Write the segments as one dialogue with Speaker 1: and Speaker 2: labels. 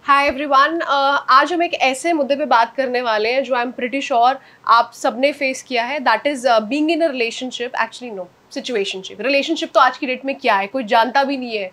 Speaker 1: Hi everyone, आज हम एक ऐसे मुद्दे पे बात करने वाले हैं जो आई एम प्रिटी श्योर आप सबने फेस किया है, that is being in a relationship. Actually no, situationship. Relationship तो आज की डेट में क्या है कोई जानता भी नहीं है,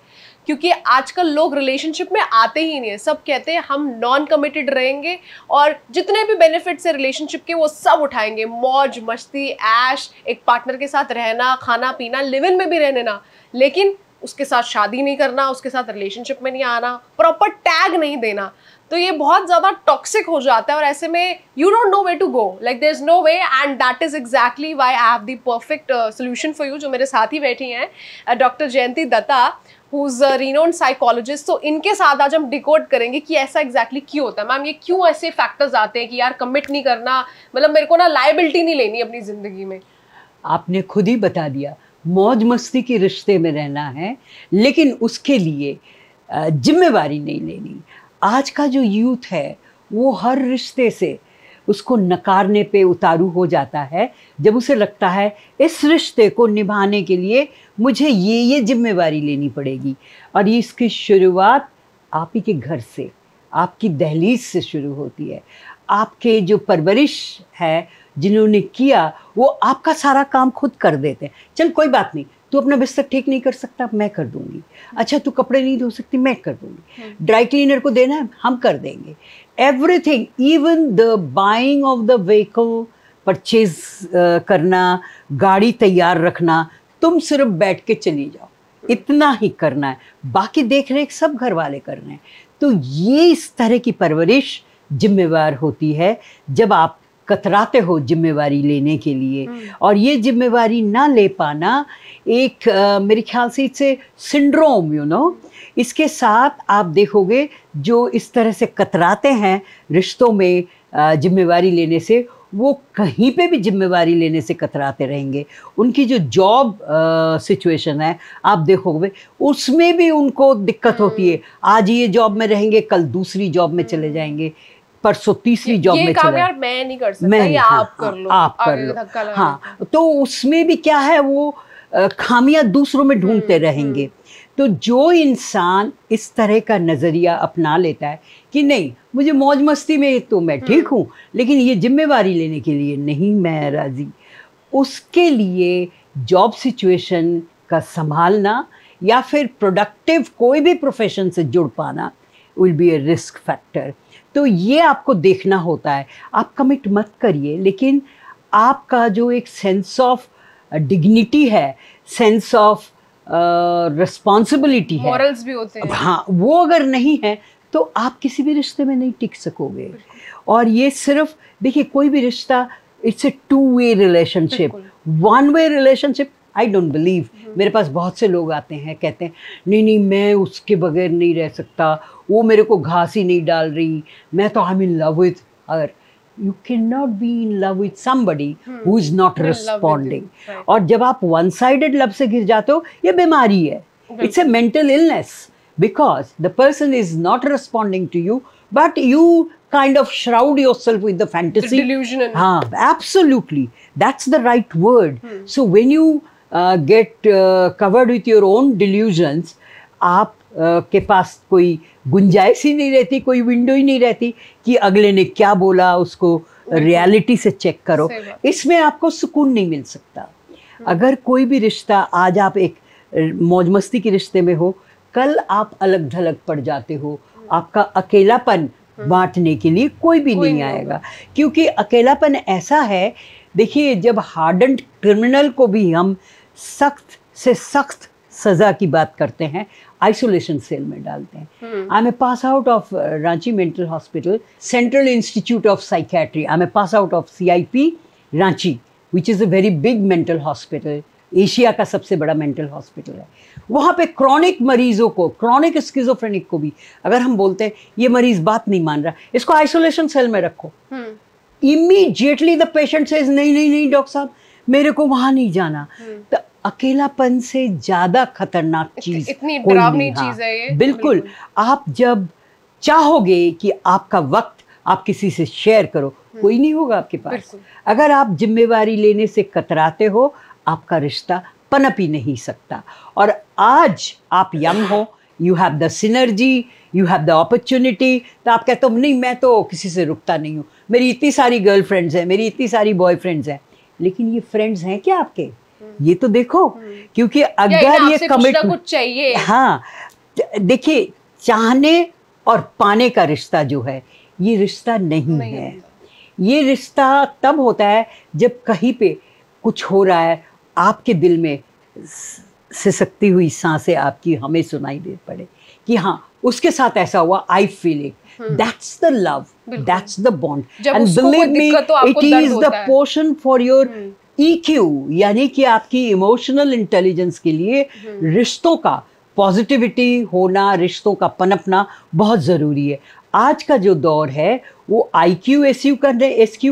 Speaker 1: क्योंकि आजकल लोग रिलेशनशिप में आते ही नहीं है। सब कहते हैं हम नॉन कमिटेड रहेंगे और जितने भी बेनिफिट्स है रिलेशनशिप के वो सब उठाएंगे, मौज मस्ती ऐश, एक पार्टनर के साथ रहना, खाना पीना, लिव इन में भी रहने ना, लेकिन उसके साथ शादी नहीं करना, उसके साथ रिलेशनशिप में नहीं आना, प्रॉपर टैग नहीं देना। तो ये बहुत ज़्यादा टॉक्सिक हो जाता है और ऐसे में you don't know way to go, like there is no way, and that is exactly why I have the perfect solution for you. जो मेरे साथ ही बैठी हैं doctor Jayanti Dutta, who is a renowned psychologist. तो इनके साथ आज हम डिकोड करेंगे कि ऐसा एग्जैक्टली क्यों होता है। मैम, ये क्यों ऐसे फैक्टर्स आते हैं कि यार कमिट नहीं करना, मतलब मेरे को ना लायबिलिटी नहीं लेनी अपनी ज़िंदगी में।
Speaker 2: आपने खुद ही बता दिया, मौज मस्ती के रिश्ते में रहना है, लेकिन उसके लिए जिम्मेवारी नहीं लेनी। आज का जो यूथ है वो हर रिश्ते से उसको नकारने पे उतारू हो जाता है, जब उसे लगता है इस रिश्ते को निभाने के लिए मुझे ये जिम्मेवारी लेनी पड़ेगी। और ये इसकी शुरुआत आप ही के घर से, आपकी दहलीज से शुरू होती है। आपके जो परवरिश है, जिन्होंने किया, वो आपका सारा काम खुद कर देते हैं। चल कोई बात नहीं, तू अपना बिस्तर ठीक नहीं कर सकता, मैं कर दूंगी। अच्छा, तू कपड़े नहीं धो सकती, मैं कर दूंगी। ड्राई क्लीनर को देना है, हम कर देंगे। Everything, even the buying of the vehicle, purchase करना, गाड़ी तैयार रखना, तुम सिर्फ बैठ के चली जाओ, इतना ही करना है, बाकी देख रेख सब घर वाले कर रहे हैं। तो ये इस तरह की परवरिश जिम्मेवार होती है जब आप कतराते हो जिम्मेवारी लेने के लिए। और ये जिम्मेवारी ना ले पाना एक मेरे ख्याल से इसे सिंड्रोम, यू नो, इसके साथ आप देखोगे जो इस तरह से कतराते हैं रिश्तों में जिम्मेवारी लेने से, वो कहीं पे भी जिम्मेवारी लेने से कतराते रहेंगे। उनकी जो जॉब सिचुएशन है आप देखोगे, उसमें भी उनको दिक्कत होती है। आज ये जॉब में रहेंगे, कल दूसरी जॉब में चले जाएंगे, परसों तीसरी जॉब में चला,
Speaker 1: यार मैं नहीं कर सकता, ये आप कर लो,
Speaker 2: आप कर लो। हाँ, तो उसमें भी क्या है, वो खामियां दूसरों में ढूंढते रहेंगे। तो जो इंसान इस तरह का नज़रिया अपना लेता है कि नहीं, मुझे मौज मस्ती में तो मैं ठीक हूँ, लेकिन ये जिम्मेवारी लेने के लिए नहीं मैं राज़ी, उसके लिए जॉब सिचुएशन का संभालना या फिर प्रोडक्टिव कोई भी प्रोफेशन से जुड़ पाना will be A risk factor. तो ये आपको देखना होता है। आप कमिट मत करिए, लेकिन आपका जो एक सेंस ऑफ डिग्निटी है, सेंस ऑफ रिस्पॉन्सिबिलिटी है,
Speaker 1: मॉरल्स भी होते हैं,
Speaker 2: हाँ, वो अगर नहीं है तो आप किसी भी रिश्ते में नहीं टिक सकोगे। और ये सिर्फ देखिए, कोई भी रिश्ता, it's a two way relationship. One way relationship I don't believe. मेरे पास बहुत से लोग आते हैं, कहते हैं नहीं नहीं मैं उसके बगैर नहीं रह सकता, वो मेरे को घास ही नहीं डाल रही, मैं तो I am in love with her. You cannot be in love with somebody who is not responding. और जब आप one sided love से घिर जाते हो, ये बीमारी है, it's a mental illness, because the person is not responding to you, but you kind of shroud yourself with the fantasy.
Speaker 1: The delusion.
Speaker 2: हाँ, absolutely, that's the right word. So when you get covered with your own delusions, आप के पास कोई गुंजाइश ही नहीं रहती, कोई window ही नहीं रहती कि अगले ने क्या बोला उसको रियलिटी से चेक करो। इसमें आपको सुकून नहीं मिल सकता। अगर कोई भी रिश्ता, आज आप एक मौज मस्ती के रिश्ते में हो, कल आप अलग थलग पड़ जाते हो, आपका अकेलापन बांटने के लिए कोई भी नहीं आएगा, क्योंकि अकेलापन ऐसा है। देखिए, जब हार्डन्ड क्रिमिनल को भी हम सख्त से सख्त सज़ा की बात करते हैं, आइसोलेशन सेल में डालते हैं। I am a pass out of Ranchi mental hospital, central institute of psychiatry. I am a pass out of CIP Ranchi, which is a very big mental hospital, Asia का सबसे बड़ा मेंटल हॉस्पिटल है। वहाँ पे chronic मरीजों को, क्रॉनिक स्किज़ोफ्रेनिक को भी अगर हम बोलते हैं ये मरीज बात नहीं मान रहा, इसको आइसोलेशन सेल में रखो, इमीडिएटली द पेशेंट सेज नहीं नहीं नहीं डॉक्टर साहब, मेरे को वहाँ नहीं जाना। तो अकेलापन से ज्यादा खतरनाक चीज,
Speaker 1: इतनी डरावनी चीज है ये।
Speaker 2: बिल्कुल। आप जब चाहोगे कि आपका वक्त आप किसी से शेयर करो, कोई नहीं होगा आपके पास। अगर आप जिम्मेवारी लेने से कतराते हो, आपका रिश्ता पनप ही नहीं सकता। और आज आप यंग हो, you have the synergy, you have the opportunity, तो आप कहते हो नहीं मैं तो किसी से रुकता नहीं हूँ, मेरी इतनी सारी गर्लफ्रेंड्स हैं, मेरी इतनी सारी बॉयफ्रेंड्स हैं, लेकिन ये फ्रेंड्स हैं क्या आपके? ये तो देखो, क्योंकि अगर ये कमिटमेंट
Speaker 1: चाहिए,
Speaker 2: हाँ देखिए, चाहने और पाने का रिश्ता जो है ये रिश्ता नहीं है। ये रिश्ता तब होता है जब कहीं पे कुछ हो रहा है, आपके दिल में सिसकती हुई सांसें आपकी हमें सुनाई दे पड़े कि हाँ उसके साथ ऐसा हुआ, I feel it, that's the love, that's the bond, and believe me it is the portion for your EQ, यानी कि आपकी इमोशनल इंटेलिजेंस के लिए रिश्तों का पॉजिटिविटी होना, रिश्तों का पनपना बहुत ज़रूरी है। आज का जो दौर है वो IQ SQ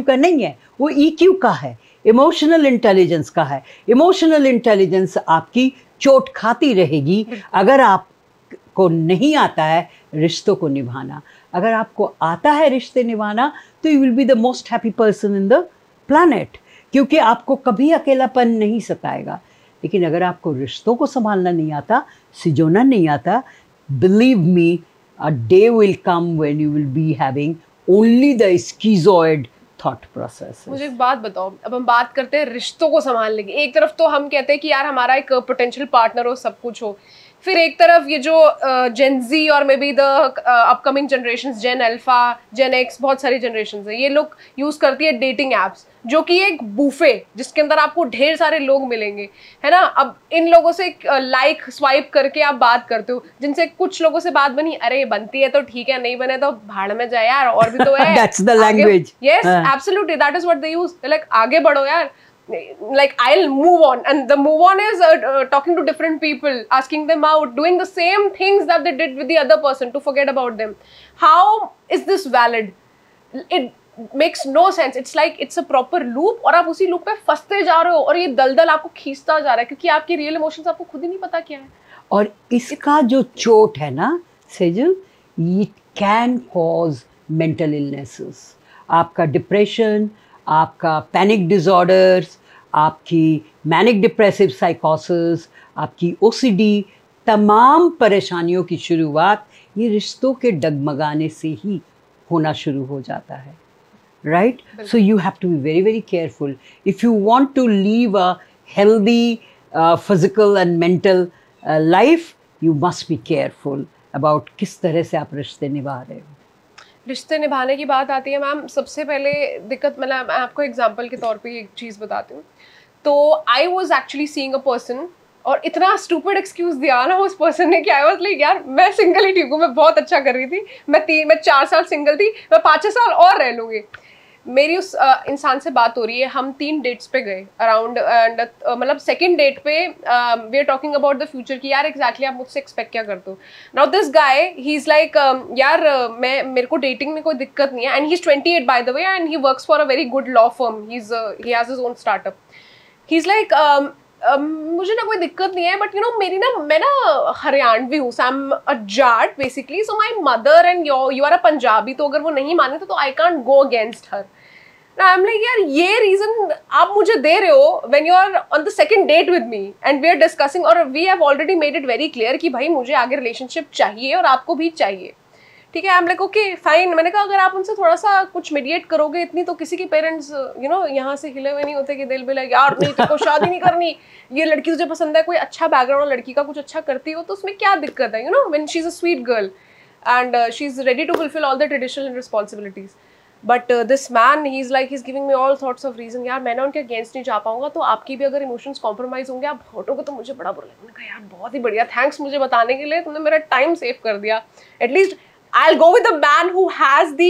Speaker 2: का नहीं है, वो EQ का है, इमोशनल इंटेलिजेंस का है। इमोशनल इंटेलिजेंस आपकी चोट खाती रहेगी अगर आपको नहीं आता है रिश्तों को निभाना। अगर आपको आता है रिश्ते निभाना तो you will be the most happy person in the planet, क्योंकि आपको कभी अकेलापन नहीं सताएगा। लेकिन अगर आपको रिश्तों को संभालना नहीं आता, सिजोना नहीं आता, believe me a day will come when you will be having only the schizoid thought process.
Speaker 1: मुझे एक बात बताओ, अब हम बात करते हैं रिश्तों को संभालने की। एक तरफ तो हम कहते हैं कि यार हमारा एक पोटेंशियल पार्टनर हो, सब कुछ हो, फिर एक तरफ ये जो जेन जी और maybe the upcoming generations, Gen Alpha, Gen X, बहुत सारी जनरेशंस है, ये लोग यूज़ करती है डेटिंग एप्स, जो कि एक बूफे जिसके अंदर आपको ढेर सारे लोग मिलेंगे, है ना। अब इन लोगों से लाइक स्वाइप करके आप बात करते हो, जिनसे कुछ लोगों से बात बनी, अरे बनती है तो ठीक है, नहीं बने तो भाड़ में जाए यार, और भी तो है।
Speaker 2: That's the language.
Speaker 1: Yes, absolutely, that is what they use. Like आगे बढ़ो यार, like I'll move on, and the move on is talking to different people, asking them out, doing the same things that they did with the other person to forget about them. How is this valid? It makes no sense. It's like it's a proper loop, और आप उसी loop पे फंसते जा रहे हो, और ये दलदल आपको खींचता जा रहा है, क्योंकि आपकी रियल इमोशंस आपको खुद ही नहीं पता क्या है।
Speaker 2: और इसका जो चोट है ना सेजल, ये कैन कॉज मेंटल इलनेसेस, आपका डिप्रेशन, आपका पैनिक डिसऑर्डर्स, आपकी मैनिक डिप्रेसिव साइकोसिस, आपकी OCD, तमाम परेशानियों की शुरुआत ये रिश्तों के डगमगाने से ही होना शुरू हो जाता है, right? So you have to be very, very careful. If you want to live a healthy physical and mental life, you must be careful about किस तरह से आप रिश्ते निभा रहे हो।
Speaker 1: रिश्ते निभाने की बात आती है मैम, सबसे पहले दिक्कत, मतलब मैं आपको एग्जांपल के तौर पे एक चीज़ बताती हूँ। तो I was actually seeing a person, और इतना स्टूपिड एक्सक्यूज दिया ना उस पर्सन ने कि आई वाज लाइक यार मैं सिंगल ही ठीक हूँ, मैं बहुत अच्छा कर रही थी, मैं 4 साल सिंगल थी, मैं 5-6 साल और रह लूँगी। मेरी उस इंसान से बात हो रही है, हम 3 डेट्स पे गए अराउंड, एंड मतलब सेकंड डेट पे we are talking about the future कि यार एग्जैक्टली आप मुझसे एक्सपेक्ट क्या करते हो। Now this guy he is like यार मेरे को डेटिंग में कोई दिक्कत नहीं है, and he is 28 by the way, and he works for a very good law firm, he has his own startup. He is like मुझे ना कोई दिक्कत नहीं है, बट यू नो मैं ना हरियाणवी हूँ, so I am a Jat basically, so my mother and you are a Punjabi, तो अगर वो नहीं माने तो I can't go against her. I am like यार ये रीजन आप मुझे दे रहे हो when you are on the second date with me and we are discussing, और we have already made it very clear कि भाई मुझे आगे रिलेशनशिप चाहिए और आपको भी चाहिए, ठीक है। आई एम लाइक ओके फाइन। मैंने कहा अगर आप उनसे थोड़ा सा कुछ मीडिएट करोगे, इतनी तो किसी के पेरेंट्स यू नो यहाँ से हिले हुए नहीं होते कि दिल भी लाइक यार नहीं तेरे को शादी नहीं करनी, ये लड़की तुझे पसंद है, कोई अच्छा बैकग्राउंड लड़की का कुछ अच्छा करती हो तो उसमें क्या दिक्कत है, you know when she is a sweet girl and she is ready to fulfil all the traditional responsibilities. But this man he is like he is giving me all sorts of reason, यार मैं ना उनके against नहीं जा पाऊंगा, तो आपकी भी अगर इमोशंस कॉम्प्रोमाइज होंगे, आप हटोगे तो मुझे बड़ा बुरा लगेगा। मैंने कहा यार बहुत ही बढ़िया, थैंक्स मुझे बताने के लिए, तुमने मेरा टाइम सेव कर दिया। At least I'll go with a man who has the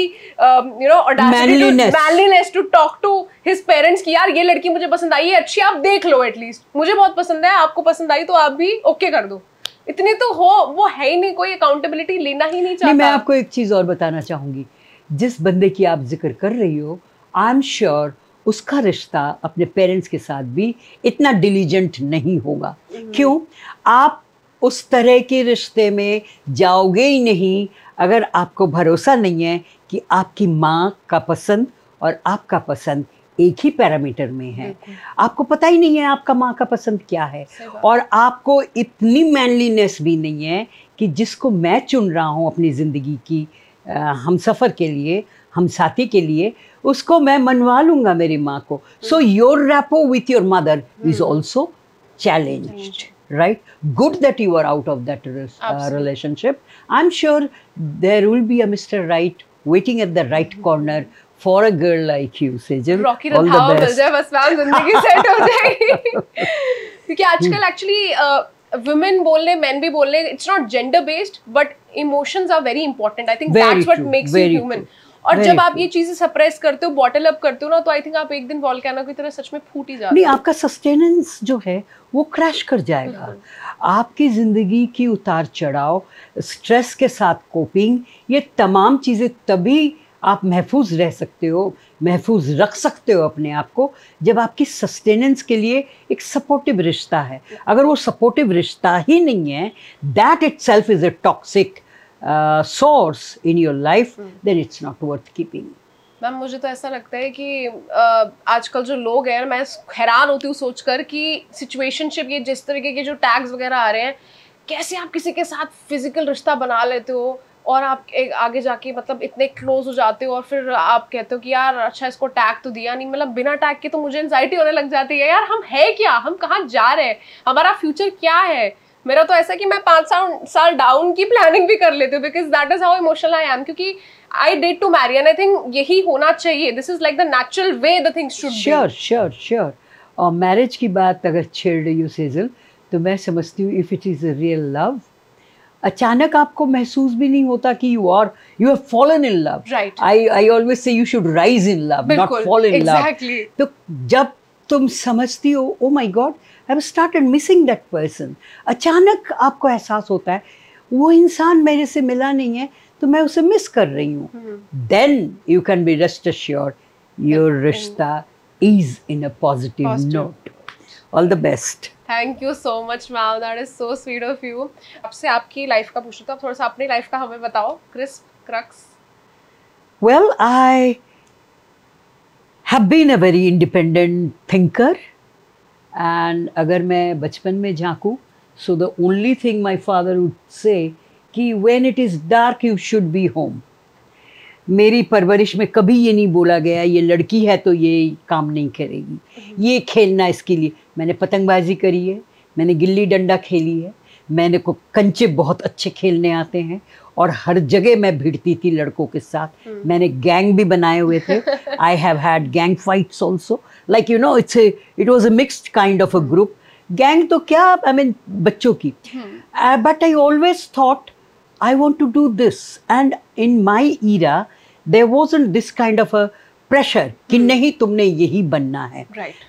Speaker 1: you know audacity manliness to talk to his parents कि यार ये लड़की मुझे पसंद आई है, अच्छी आप देख लो, एटलीस्ट मुझे बहुत पसंद है, आपको पसंद आई तो आप भी ओके कर दो। इतनी तो हो, वो है ही नहीं, कोई अकाउंटेबिलिटी लेना ही नहीं चाहता।
Speaker 2: मैं आपको एक चीज़ और बताना चाहूँगी, जिस बंदे की आप जिक्र कर रही हो, आई एम श्योर उसका रिश्ता अपने पेरेंट्स के साथ भी इतना डिलीजेंट नहीं होगा। क्यों? आप उस तरह के रिश्ते में जाओगे ही नहीं अगर आपको भरोसा नहीं है कि आपकी माँ का पसंद और आपका पसंद एक ही पैरामीटर में है। आपको पता ही नहीं है आपका माँ का पसंद क्या है, और आपको इतनी मैनलीनेस भी नहीं है कि कि जिसको मैं चुन रहा हूँ अपनी ज़िंदगी की हम सफ़र के लिए, हम साथी के लिए, उसको मैं मनवा लूँगा मेरी माँ को. So your rapport with your mother is also challenged, right? Good that you are out of that relationship. I'm sure there will be a Mr. Right waiting at the right corner for a girl like you, Sejal.
Speaker 1: Rocky Randhawa मिल जाए बस ma'am, जिंदगी set हो जाएगी. क्योंकि आजकल actually women बोल रहे, men भी बोल रहे, it's not gender based but emotions are very important. I think that's what makes you human. और जब आप ये चीजें सप्रेस करते हो, बॉटल अप करते हो ना, तो आई थिंक आप एक दिन वॉल्केनो की तरह सच में फूट ही जाते हो.
Speaker 2: नहीं, आपका सस्टेनेंस जो है वो क्रैश कर जाएगा. आपकी ज़िंदगी की उतार चढ़ाव, स्ट्रेस के साथ कोपिंग, ये तमाम चीज़ें तभी आप महफूज रह सकते हो, महफूज रख सकते हो अपने आप को, जब आपकी सस्टेनेंस के लिए एक सपोर्टिव रिश्ता है. अगर वो सपोर्टिव रिश्ता ही नहीं है, that itself is a toxic source in your life, then it's not worth keeping.
Speaker 1: Ma'am मुझे तो ऐसा लगता है कि आजकल जो लोग हैं, मैं हैरान होती हूँ सोचकर कि सिचुएशनशिप, ये जिस तरीके के जो टैग्स वगैरह आ रहे हैं, कैसे आप किसी के साथ फिजिकल रिश्ता बना लेते हो और आप आगे जाके मतलब इतने क्लोज हो जाते हो और फिर आप कहते हो कि यार अच्छा इसको टैग तो दिया नहीं. मतलब बिना टैग के तो मुझे एंजाइटी होने लग जाती है. यार हम है क्या, हम कहाँ जा रहे हैं, हमारा फ्यूचर क्या है. मेरा तो ऐसा कि मैं 5 साल डाउन की प्लानिंग भी कर लेती हूँ, because that is how emotional I am. क्योंकि I did to marry and I think यही होना चाहिए. This is like the natural way the things should be.
Speaker 2: Sure. और मैरिज की बात अगर छेड़ रही हो सेजल, तो मैं समझती हूँ if it is a real love, अचानक आपको महसूस भी नहीं होता कि you have fallen in love.
Speaker 1: Right.
Speaker 2: I always say you should rise in love, not fall in love. तो जब तुम समझती हो oh my God I have started missing that person, अचानक आपको एहसास होता है वो इंसान मेरे से मिला नहीं है तो मैं उसे मिस कर रही हूँ. Then you can be rest assured your रिश्ता is in a positive note. All the best.
Speaker 1: Thank you so much ma'am, that is so sweet of you. आपसे आपकी लाइफ का पूछूं तो आप थोड़ा सा अपनी लाइफ का हमें बताओ, crisp crux.
Speaker 2: Well, I have been a very independent thinker, and अगर मैं बचपन में झांकूं, so the only thing my father would say कि when it is dark you should be home. मेरी परवरिश में कभी ये नहीं बोला गया ये लड़की है तो ये काम नहीं करेगी, ये खेलना इसके लिए. मैंने पतंगबाजी करी है, मैंने गिल्ली डंडा खेली है, मैंने को कंचे बहुत अच्छे खेलने आते हैं और हर जगह मैं भिड़ती थी लड़कों के साथ. मैंने गैंग भी बनाए हुए थे. I have had gang fights also, like you know it was a mixed kind of a group. Gang तो क्या, आई मीन बच्चों की. But I always thought I want to do this, and in my era there wasn't this kind of a pressure कि नहीं तुमने यही बनना है.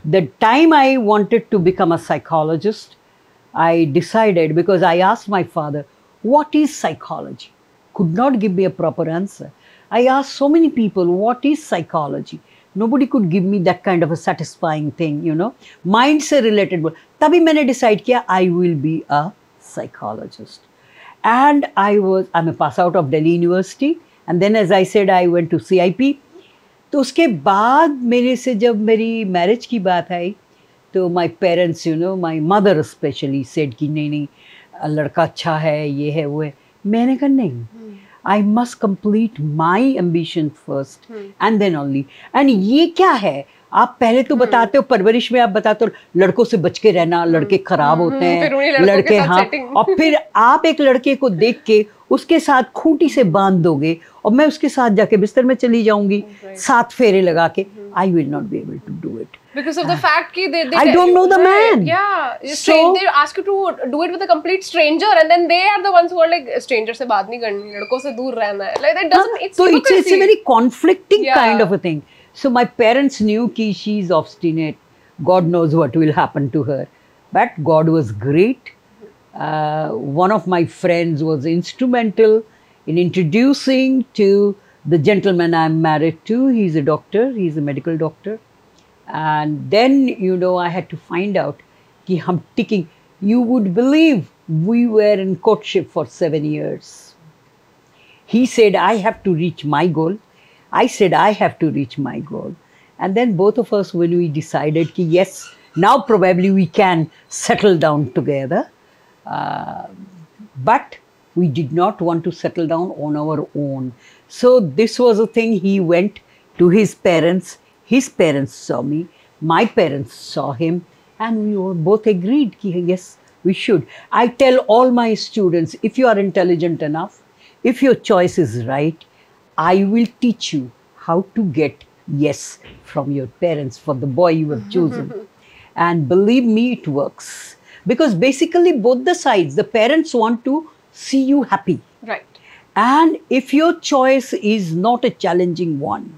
Speaker 2: The time I wanted to become a psychologist, I decided, because I asked my father, what is psychology? Could not give me a proper answer. I asked so many people, what is psychology? Nobody could give me that kind of a satisfying thing, you know. Mind से related. तभी मैंने decide किया, I will be a psychologist. And I'm a pass out of Delhi University. And then as I said, I went to CIP. तो उसके बाद मेरे से जब मेरी marriage की बात आई, तो my parents you know my mother specially said कि नहीं लड़का अच्छा है, ये है वो है. मैंने कहा नहीं, I must complete my ambition first and then only. And ये क्या है, आप पहले तो बताते हो परवरिश में, आप बताते हो लड़कों से बच के रहना, लड़के खराब होते हैं, लड़के हाँ, और फिर आप एक लड़के को देख के उसके साथ खूंटी से बांध दोगे और मैं उसके साथ जाके बिस्तर में चली जाऊंगी 7 फेरे लगा के. I will not be able to do it
Speaker 1: because of the fact कि they
Speaker 2: I don't know the man.
Speaker 1: Yeah, so they ask you to do it with a complete stranger and then they are the ones who are like stranger से बात नहीं करनी, लड़कों से दूर रहना है. Like that doesn't, it's hypocrisy.
Speaker 2: It's a very conflicting kind of a thing. So my parents knew कि she is obstinate. God knows what will happen to her. But God was great. One of my friends was instrumental in introducing to the gentleman I'm married to. He's a doctor. He's a medical doctor. And then, you know, I had to find out कि हम ticking. You would believe we were in courtship for 7 years. He said, I have to reach my goal. I said, I have to reach my goal. And then both of us, when we decided कि yes, now probably we can settle down together. But We did not want to settle down on our own. So this was a thing. He went to his parents. His parents saw me. My parents saw him. And we all both agreed that yes, we should. I tell all my students, if you are intelligent enough, if your choice is right, I will teach you how to get yes from your parents for the boy you have chosen. And believe me, it works. Because basically both the sides, the parents want to see you happy.
Speaker 1: Right.
Speaker 2: And if your choice is not a challenging one,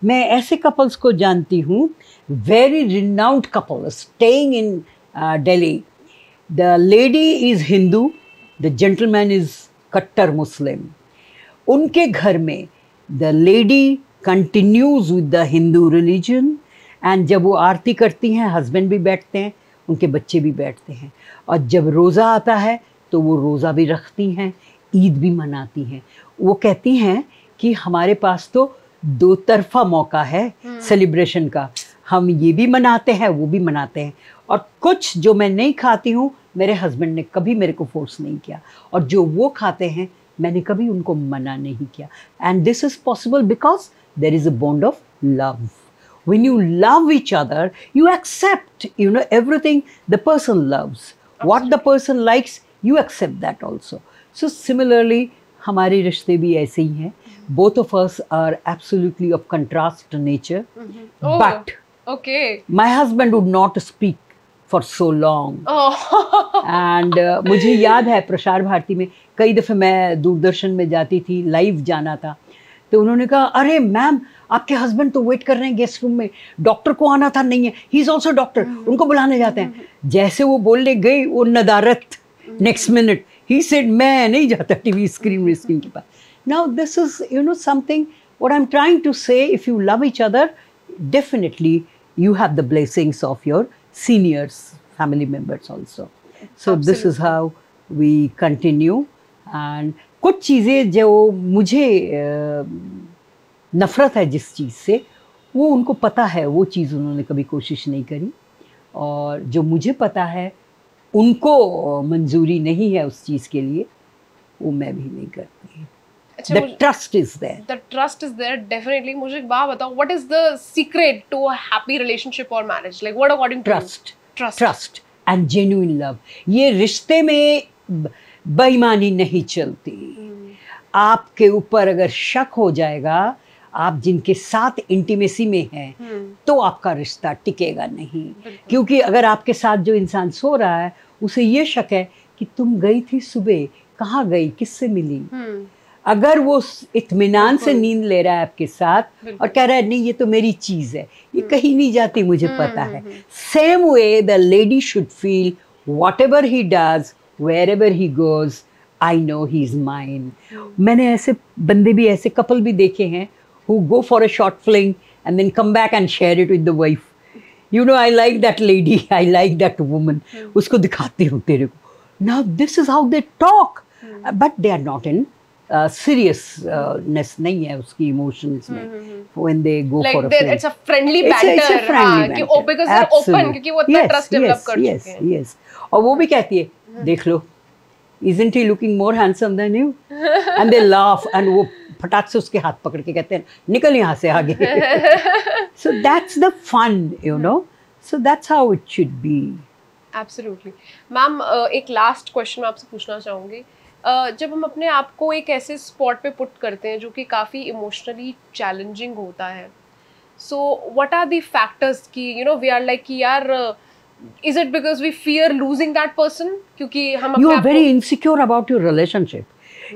Speaker 2: मैं ऐसे couples को जानती हूँ, very renowned couple staying in Delhi. The lady is Hindu, the gentleman is Kattar Muslim. उनके घर में the lady continues with the Hindu religion, and जब वो आरती करती हैं, husband भी बैठते हैं, उनके बच्चे भी बैठते हैं, और जब रोज़ा आता है तो वो रोज़ा भी रखती हैं, ईद भी मनाती हैं. वो कहती हैं कि हमारे पास तो दो तरफा मौका है सेलिब्रेशन का, हम ये भी मनाते हैं, वो भी मनाते हैं. और कुछ जो मैं नहीं खाती हूँ, मेरे हस्बैंड ने कभी मेरे को फोर्स नहीं किया, और जो वो खाते हैं मैंने कभी उनको मना नहीं किया. And this is possible because there is a bond of love. When you love each other, you accept, everything the person loves. Absolutely. What the person likes, you accept that also. So similarly, हमारे रिश्ते भी ऐसे ही हैं. Both of us are absolutely of contrast nature.
Speaker 1: Oh,
Speaker 2: but
Speaker 1: okay.
Speaker 2: My husband would not speak for so long. And मुझे याद है प्रसार भारती में कई दफ़े मैं दूरदर्शन में जाती थी, लाइव जाना था, तो उन्होंने कहा, अरे मैम आपके हस्बैंड तो वेट कर रहे हैं गेस्ट रूम में, डॉक्टर को आना था, नहीं है, ही इज़ ऑल्सो डॉक्टर, उनको बुलाने जाते हैं. जैसे वो बोलने गई, वो नदारत, नेक्स्ट मिनट ही सेड मैं नहीं जाता टीवी स्क्रीन के पास. Now this is something what I am trying to say, if you love each other, definitely you have the blessings of your seniors, family members also. So Absolutely. This is how we continue. And कुछ चीज़ें जो मुझे नफ़रत है जिस चीज़ से, वो उनको पता है, वो चीज़ उन्होंने कभी कोशिश नहीं करी, और जो मुझे पता है उनको मंजूरी नहीं है उस चीज़ के लिए, वो मैं भी नहीं करती. The trust is there.
Speaker 1: The trust is there, definitely. मुझे एक बात बताओ, what is the secret to a happy relationship or marriage? Like what according to
Speaker 2: trust, you? Trust and genuine love. ये रिश्ते में बेईमानी नहीं चलती. आपके ऊपर अगर शक हो जाएगा, आप जिनके साथ इंटीमेसी में हैं, तो आपका रिश्ता टिकेगा नहीं. क्योंकि अगर आपके साथ जो इंसान सो रहा है, उसे ये शक है कि तुम गई थी सुबह, कहाँ गई, किससे मिली. अगर वो इत्मीनान से नींद ले रहा है आपके साथ और कह रहा है नहीं ये तो मेरी चीज़ है, ये कहीं नहीं जाती, मुझे पता है. Same way the lady should feel whatever he does, wherever he goes, I know he is mine. मैंने ऐसे बंदे भी, ऐसे कपल भी देखे हैं who go for a short fling and then come back and share it with the wife. I like that lady, I like that woman. उसको दिखाती हूँ तेरे को. Now this is how they talk, but they are not in seriousness नहीं है उसकी emotions में. When they go
Speaker 1: like
Speaker 2: for a fling,
Speaker 1: it's a friendly banter.
Speaker 2: It's a friendly banter.
Speaker 1: कि because they're open, क्योंकि वो इतना trust develop कर चुके हैं.
Speaker 2: Yes. और वो भी कहती है, देख लो, isn't he looking more handsome than you? And they laugh, and वो फटाक से उसके हाथ पकड़ के कहते हैं निकल यहाँ से आगे. So that's the fun, So that's how it should be.
Speaker 1: Absolutely. Ma'am एक लास्ट क्वेश्चन मैं आपसे पूछना चाहूँगी. जब हम अपने आप को एक ऐसे स्पॉट पे पुट करते हैं जो कि काफ़ी इमोशनली चैलेंजिंग होता है, so what are the factors कि वी आर लाइक कि यार is it because we fear losing that person? क्योंकि हम
Speaker 2: you are very insecure about your relationship.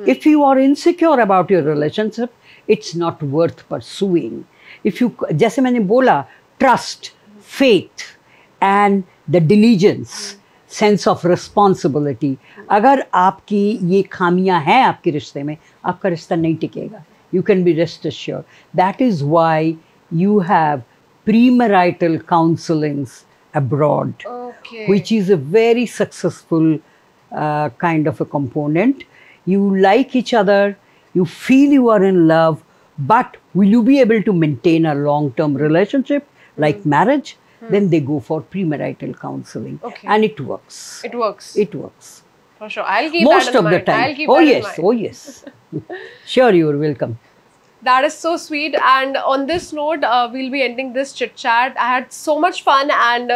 Speaker 2: If you are insecure about your relationship, it's not worth pursuing. If you, जैसे मैंने बोला, trust, faith and the diligence, sense of responsibility, अगर आपकी ये खामियां हैं आपके रिश्ते में, आपका रिश्ता नहीं टिकेगा. You can be rest assured. That is why you have premarital counselings abroad, which is a very successful kind of a component. You like each other, you feel you are in love, but will you be able to maintain a long-term relationship like marriage? Then they go for premarital counseling, and it works.
Speaker 1: It works.
Speaker 2: It works.
Speaker 1: For sure, I'll keep
Speaker 2: Most
Speaker 1: that in
Speaker 2: of the
Speaker 1: mind.
Speaker 2: time.
Speaker 1: I'll keep
Speaker 2: Oh
Speaker 1: that in
Speaker 2: yes,
Speaker 1: mind.
Speaker 2: oh yes. Sure, you are welcome.
Speaker 1: That is so sweet. And on this note, we'll be ending this chit chat. I had so much fun, and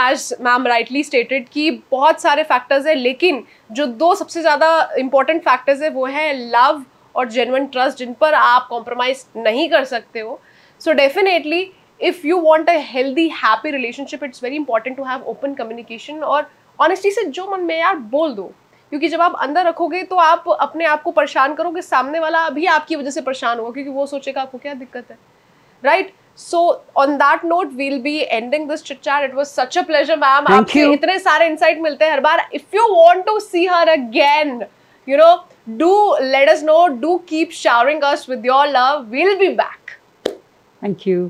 Speaker 1: as ma'am rightly stated कि बहुत सारे factors है, लेकिन जो दो सबसे ज़्यादा important factors है वो है love और genuine trust, जिन पर आप compromise नहीं कर सकते हो. So definitely, if you want a healthy, happy relationship, it's very important to have open communication और honesty से जो मन में यार बोल दो. क्योंकि जब आप अंदर रखोगे तो आप अपने आप को परेशान करोगे, सामने वाला भी आपकी वजह से परेशान होगा क्योंकि वो सोचेगा आपको क्या दिक्कत है, right? So on that note we'll be ending this chit chat. It was such a pleasure ma'am. आपसे इतने सारे इंसाइट मिलते हैं हर बार. If you want to see her again, you know, do let us know, do keep showering us with your love. We'll be back.
Speaker 2: Thank you.